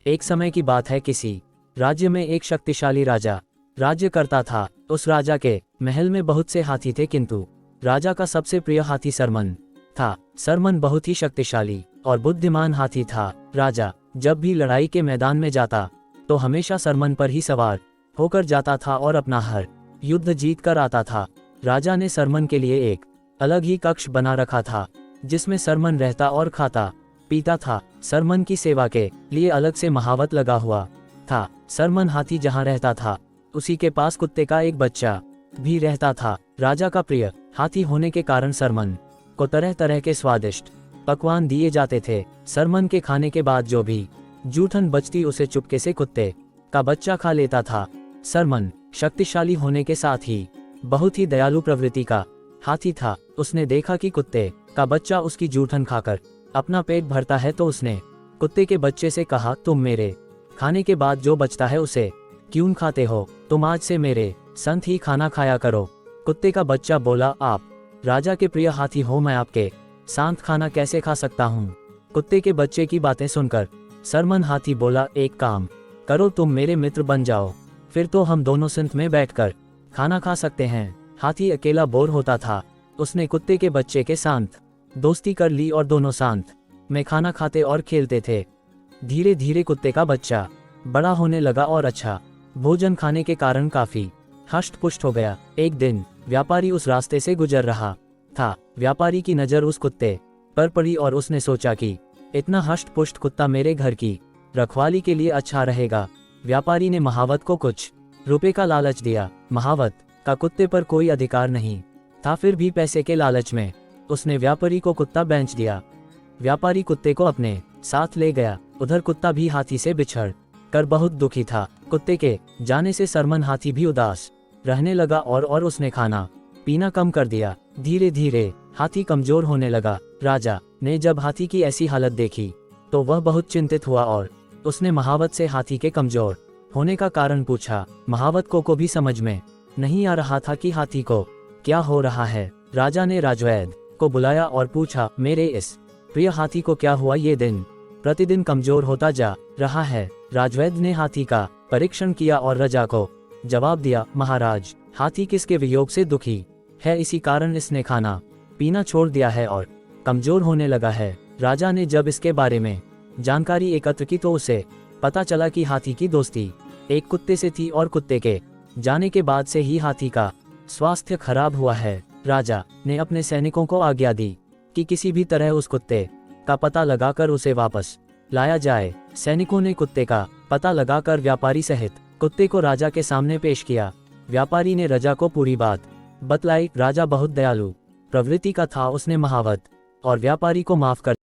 एक समय की बात है, किसी राज्य में एक शक्तिशाली राजा राज्य करता था। उस राजा के महल में बहुत से हाथी थे, किंतु राजा का सबसे प्रिय हाथी सरमन था। सरमन बहुत ही शक्तिशाली और बुद्धिमान हाथी था। राजा जब भी लड़ाई के मैदान में जाता तो हमेशा सरमन पर ही सवार होकर जाता था और अपना हर युद्ध जीत कर आता था। राजा ने सरमन के लिए एक अलग ही कक्ष बना रखा था, जिसमें सरमन रहता और खाता पीता था। सरमन की सेवा के लिए अलग से महावत लगा हुआ था। सरमन हाथी जहाँ रहता था, उसी के पास कुत्ते का एक बच्चा भी रहता था। राजा का प्रिय हाथी होने के कारण सरमन को तरह तरह के स्वादिष्ट पकवान दिए जाते थे। सरमन के खाने के बाद जो भी जूठन बचती, उसे चुपके से कुत्ते का बच्चा खा लेता था। सरमन शक्तिशाली होने के साथ ही बहुत ही दयालु प्रवृत्ति का हाथी था। उसने देखा कि कुत्ते का बच्चा उसकी जूठन खाकर अपना पेट भरता है, तो उसने कुत्ते के बच्चे से कहा, तुम मेरे खाने के बाद जो बचता है उसे क्यों खाते हो? तुम आज से मेरे संग ही खाना खाया करो। कुत्ते का बच्चा बोला, आप राजा के प्रिय हाथी हो, मैं आपके साथ खाना कैसे खा सकता हूँ? कुत्ते के बच्चे की बातें सुनकर सरमन हाथी बोला, एक काम करो, तुम मेरे मित्र बन जाओ, फिर तो हम दोनों साथ में बैठकर खाना खा सकते हैं। हाथी अकेला बोर होता था। उसने कुत्ते के बच्चे के साथ दोस्ती कर ली और दोनों साथ में खाना खाते और खेलते थे। धीरे धीरे कुत्ते का बच्चा बड़ा होने लगा और अच्छा भोजन खाने के कारण काफी हष्ट पुष्ट हो गया। एक दिन व्यापारी उस रास्ते से गुजर रहा था। व्यापारी की नज़र उस कुत्ते पर पड़ी और उसने सोचा कि इतना हष्ट पुष्ट कुत्ता मेरे घर की रखवाली के लिए अच्छा रहेगा। व्यापारी ने महावत को कुछ रुपए का लालच दिया। महावत का कुत्ते पर कोई अधिकार नहीं था, फिर भी पैसे के लालच में उसने व्यापारी को कुत्ता बेच दिया। व्यापारी कुत्ते को अपने साथ ले गया। उधर कुत्ता भी हाथी से बिछड़ कर बहुत दुखी था। कुत्ते के जाने से सरमन हाथी भी उदास रहने लगा और उसने खाना पीना कम कर दिया। धीरे धीरे हाथी कमजोर होने लगा। राजा ने जब हाथी की ऐसी हालत देखी तो वह बहुत चिंतित हुआ और उसने महावत से हाथी के कमजोर होने का कारण पूछा। महावत को भी समझ में नहीं आ रहा था कि हाथी को क्या हो रहा है। राजा ने राजवैद्य को बुलाया और पूछा, मेरे इस प्रिय हाथी को क्या हुआ? ये दिन प्रतिदिन कमजोर होता जा रहा है। राजवैद्य ने हाथी का परीक्षण किया और राजा को जवाब दिया, महाराज, हाथी किसके वियोग से दुखी है, इसी कारण इसने खाना पीना छोड़ दिया है और कमजोर होने लगा है। राजा ने जब इसके बारे में जानकारी एकत्र की तो उसे पता चला कि हाथी की दोस्ती एक कुत्ते से थी और कुत्ते के जाने के बाद से ही हाथी का स्वास्थ्य खराब हुआ है। राजा ने अपने सैनिकों को आज्ञा दी कि किसी भी तरह उस कुत्ते का पता लगाकर उसे वापस लाया जाए। सैनिकों ने कुत्ते का पता लगाकर व्यापारी सहित कुत्ते को राजा के सामने पेश किया। व्यापारी ने राजा को पूरी बात बतलाई। राजा बहुत दयालु प्रवृत्ति का था। उसने महावत और व्यापारी को माफ कर